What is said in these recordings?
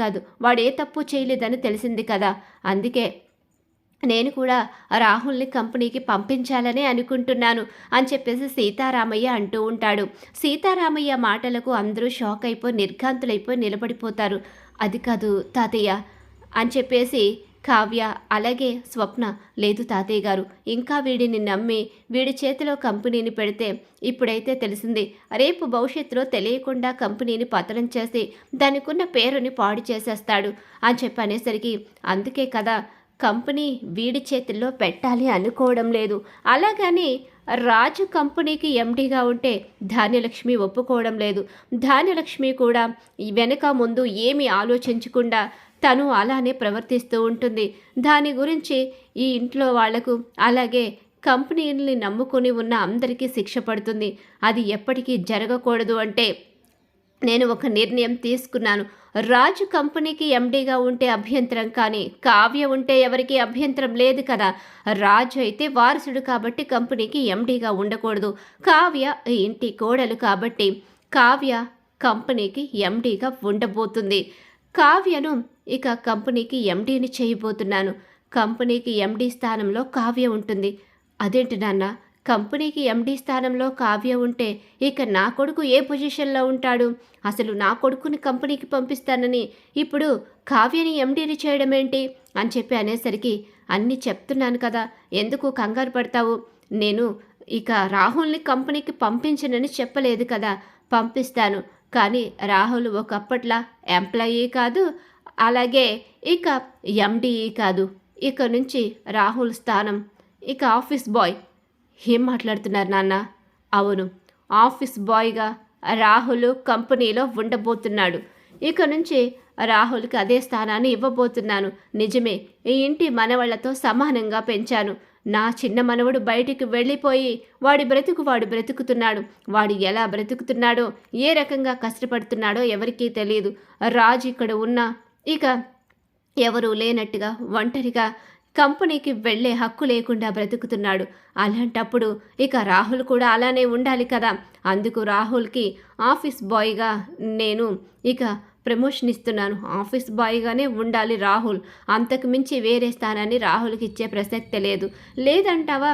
కాదు, వాడు ఏ తప్పు చేయలేదని తెలిసింది కదా, అందుకే నేను కూడా రాహుల్ని కంపెనీకి పంపించాలనే అనుకుంటున్నాను అని చెప్పేసి సీతారామయ్య అంటూ ఉంటాడు. సీతారామయ్య మాటలకు అందరూ షాక్ అయిపోయి నిర్ఘాంతులైపోయి నిలబడిపోతారు. అది కాదు తాతయ్య అని చెప్పేసి కావ్య అలాగే స్వప్న, లేదు తాతయ్య గారు, ఇంకా వీడిని నమ్మి వీడి చేతిలో కంపెనీని పెడితే ఇప్పుడైతే తెలిసింది, రేపు భవిష్యత్తులో తెలియకుండా కంపెనీని పతనం చేసి దానికున్న పేరుని పాడు చేసేస్తాడు అని చెప్పి అనేసరికి, అందుకే కదా కంపెనీ వీడి చేతుల్లో పెట్టాలి అనుకోవడం లేదు. అలాగని రాజు కంపెనీకి ఎండీగా ఉంటే ధాన్యలక్ష్మి ఒప్పుకోవడం లేదు. ధాన్యలక్ష్మి కూడా వెనక ముందు ఏమీ ఆలోచించకుండా తను అలానే ప్రవర్తిస్తూ ఉంటుంది. దాని గురించి ఈ ఇంట్లో వాళ్లకు అలాగే కంపెనీని నమ్ముకొని ఉన్న అందరికీ శిక్ష పడుతుంది. అది ఎప్పటికీ జరగకూడదు అంటే నేను ఒక నిర్ణయం తీసుకున్నాను. రాజు కంపెనీకి ఎండీగా ఉంటే అభ్యంతరం, కానీ కావ్య ఉంటే ఎవరికి అభ్యంతరం లేదు కదా. రాజు అయితే వారసుడు కాబట్టి కంపెనీకి ఎండీగా ఉండకూడదు. కావ్య ఈ ఇంటి కోడలు కాబట్టి కావ్య కంపెనీకి ఎండీగా ఉండబోతుంది. కావ్యను ఇక కంపెనీకి ఎండీని చేయబోతున్నాను. కంపెనీకి ఎండీ స్థానంలో కావ్య ఉంటుంది. అదేంటి నాన్న, కంపెనీకి ఎండీ స్థానంలో కావ్య ఉంటే ఇక నా కొడుకు ఏ పొజిషన్లో ఉంటాడు? అసలు నా కొడుకుని కంపెనీకి పంపిస్తానని ఇప్పుడు కావ్యని ఎండీని చేయడం ఏంటి అని చెప్పి అనేసరికి, అన్నీ చెప్తున్నాను కదా, ఎందుకు కంగారు పడతావు? నేను ఇక రాహుల్ని కంపెనీకి పంపించనని చెప్పలేదు కదా, పంపిస్తాను. కానీ రాహుల్ ఒకప్పట్లా ఎంప్లాయీ కాదు, అలాగే ఇక ఎండీఈ కాదు. ఇక నుంచి రాహుల్ స్థానం ఇక ఆఫీస్ బాయ్. ఏం మాట్లాడుతున్నారు నాన్న? అవును, ఆఫీస్ బాయ్గా రాహుల్ కంపెనీలో ఉండబోతున్నాడు. ఇక నుంచి రాహుల్కి అదే స్థానాన్ని ఇవ్వబోతున్నాను. నిజమే, ఈ ఇంటి మనవళ్లతో సమానంగా పెంచాను. నా చిన్న మనవడు బయటికి వెళ్ళిపోయి వాడి బ్రతుకు వాడు బ్రతుకుతున్నాడు. వాడు ఎలా బ్రతుకుతున్నాడో, ఏ రకంగా కష్టపడుతున్నాడో ఎవరికీ తెలియదు. రాజు ఇక్కడ ఉన్నా ఇక ఎవరూ లేనట్టుగా ఒంటరిగా కంపెనీకి వెళ్ళే హక్కు లేకుండా బ్రతుకుతున్నాడు. అలాంటప్పుడు ఇక రాహుల్ కూడా అలానే ఉండాలి కదా. అందుకు రాహుల్కి ఆఫీస్ బాయ్గా నేను ఇక ప్రమోషన్ ఇస్తున్నాను. ఆఫీస్ బాయ్గానే ఉండాలి రాహుల్. అంతకు మించి వేరే స్థానాన్ని రాహుల్కి ఇచ్చే ప్రసక్తే లేదు. లేదంటావా?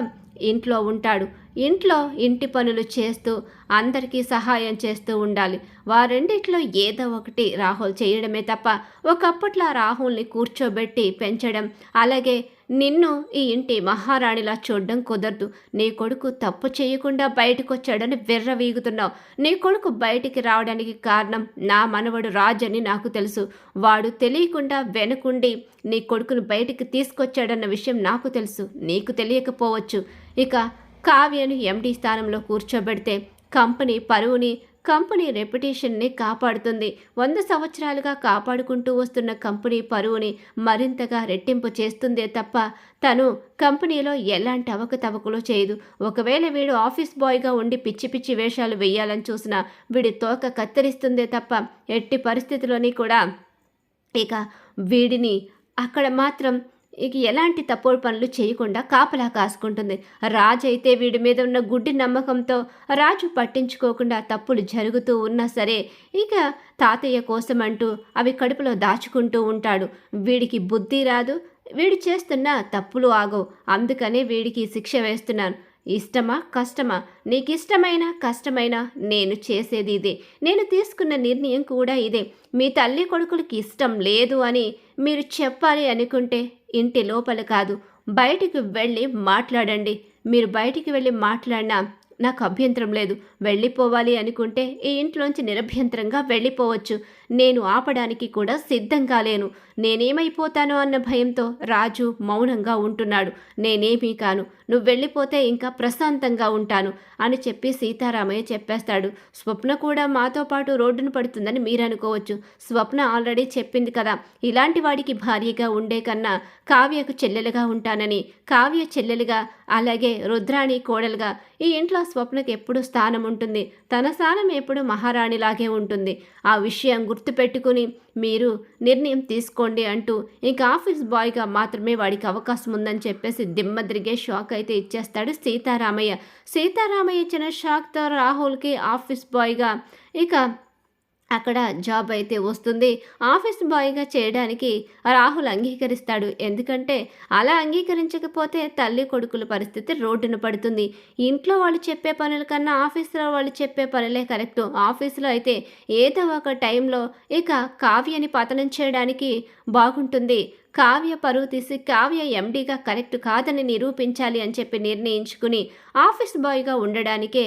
ఇంట్లో ఉంటాడు. ఇంట్లో ఇంటి పనులు చేస్తూ అందరికీ సహాయం చేస్తూ ఉండాలి. వారెండిట్లో ఏదో ఒకటి రాహుల్ చేయడమే తప్ప ఒకప్పట్లో రాహుల్ని కూర్చోబెట్టి పెంచడం, అలాగే నిన్ను ఈ ఇంటి మహారాణిలా చూడడం కుదరదు. నీ కొడుకు తప్పు చేయకుండా బయటకు వచ్చాడని విర్రవీగుతున్నావు. నీ కొడుకు బయటికి రావడానికి కారణం నా మనవడు రాజని నాకు తెలుసు. వాడు తెలియకుండా వెనుకుండి నీ కొడుకును బయటికి తీసుకొచ్చాడన్న విషయం నాకు తెలుసు, నీకు తెలియకపోవచ్చు. ఇక కావ్యను ఎండీ స్థానంలో కూర్చోబెడితే కంపెనీ పరువుని, కంపెనీ రెప్యుటేషన్ని కాపాడుతుంది. 100 సంవత్సరాలుగా కాపాడుకుంటూ వస్తున్న కంపెనీ పరువుని మరింతగా రెట్టింపు చేస్తుందే తప్ప తను కంపెనీలో ఎలాంటి అవకతవకలు చేయదు. ఒకవేళ వీడు ఆఫీస్ బాయ్గా ఉండి పిచ్చి పిచ్చి వేషాలు వేయాలని చూసినా వీడి తోక కత్తిరిస్తుందే తప్ప ఎట్టి పరిస్థితిలోని కూడా ఇక వీడిని అక్కడ మాత్రం ఇక ఎలాంటి తప్పుడు పనులు చేయకుండా కాపలా కాసుకుంటుంది. రాజు అయితే వీడి మీద ఉన్న గుడ్డి నమ్మకంతో రాజు పట్టించుకోకుండా తప్పులు జరుగుతూ ఉన్నా సరే ఇక తాతయ్య కోసం అంటూ అవి కడుపులో దాచుకుంటూ ఉంటాడు. వీడికి బుద్ధి రాదు, వీడు చేస్తున్న తప్పులు ఆగవు. అందుకనే వీడికి శిక్ష వేస్తున్నాను. ఇష్టమా కష్టమా, నీకు ఇష్టమైనా కష్టమైనా నేను చేసేది ఇదే. నేను తీసుకున్న నిర్ణయం కూడా ఇదే. మీ తల్లి కొడుకులకి ఇష్టం లేదు అని మీరు చెప్పాలి అనుకుంటే ఇంటి లోపల కాదు, బయటికి వెళ్ళి మాట్లాడండి. మీరు బయటికి వెళ్ళి మాట్లాడినా నాకు అభ్యంతరం లేదు. వెళ్ళిపోవాలి అనుకుంటే ఈ ఇంట్లోంచి నిరభ్యంతరంగా వెళ్ళిపోవచ్చు. నేను ఆపడానికి కూడా సిద్ధంగా లేను. నేనేమైపోతానో అన్న భయంతో రాజు మౌనంగా ఉంటున్నాడు. నేనేమీ కాను, నువ్వు వెళ్ళిపోతే ఇంకా ప్రశాంతంగా ఉంటాను అని చెప్పి సీతారామయ్య చెప్పేస్తాడు. స్వప్న కూడా మాతో పాటు రోడ్డును పడుతుందని మీరు అనుకోవచ్చు. స్వప్న ఆల్రెడీ చెప్పింది కదా, ఇలాంటి వాడికి భార్యగా ఉండే కన్నా కావ్యకు చెల్లెలుగా ఉంటానని. కావ్య చెల్లెలుగా అలాగే రుద్రాణి కోడలుగా ఈ ఇంట్లో స్వప్నకు ఎప్పుడు స్థానం ఉంటుంది. తన స్థానం ఎప్పుడు మహారాణిలాగే ఉంటుంది. ఆ విషయం గుర్తుపెట్టుకుని మీరు నిర్ణయం తీసుకోండి అంటూ ఇంకా ఆఫీస్ బాయ్గా మాత్రమే వాడికి అవకాశం ఉందని చెప్పేసి దిమ్మద్రిగే షాక్ అయితే ఇచ్చేస్తాడు సీతారామయ్య. సీతారామయ్య ఇచ్చిన షాక్తో రాహుల్కి ఆఫీస్ బాయ్గా ఇక అక్కడ జాబ్ అయితే వస్తుంది. ఆఫీస్ బాయ్‌గా చేయడానికి రాహుల్ అంగీకరిస్తాడు. ఎందుకంటే అలా అంగీకరించకపోతే తల్లి కొడుకుల పరిస్థితి రోడ్డున పడుతుంది. ఇంట్లో వాళ్ళు చెప్పే పనుల కన్నా ఆఫీస్‌లో వాళ్ళు చెప్పే పనులే కరెక్టు. ఆఫీస్‌లో అయితే ఏదో ఒక టైంలో ఇక కావ్యని పతనం చేయడానికి బాగుంటుంది. కావ్య పరువు తీసి కావ్య ఎండీగా కరెక్ట్ కాదని నిరూపించాలి అని చెప్పి నిర్ణయించుకుని ఆఫీస్ బాయ్‌గా ఉండడానికే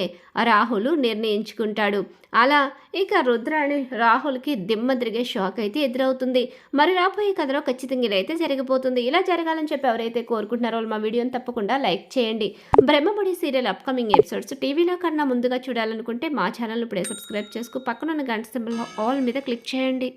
రాహుల్ నిర్ణయించుకుంటాడు. అలా ఇక రుద్రాణి రాహుల్‌కి దిమ్మ తిరిగే షాక్ అయితే ఎదురవుతుంది. మరి రాబోయే కథలో ఖచ్చితంగా ఇదైతే జరగబోతుంది. ఇలా జరగాలని చెప్పి ఎవరైతే కోరుకుంటున్నారో వాళ్ళు మా వీడియోని తప్పకుండా లైక్ చేయండి. బ్రహ్మముడి సీరియల్ అప్‌కమింగ్ ఎపిసోడ్స్ టీవీలో కన్నా ముందుగా చూడాలనుకుంటే మా ఛానల్‌ని ఇప్పుడే సబ్స్క్రైబ్ చేసుకు పక్కనున్న గంట సింబల్‌లో ఆల్ మీద క్లిక్ చేయండి.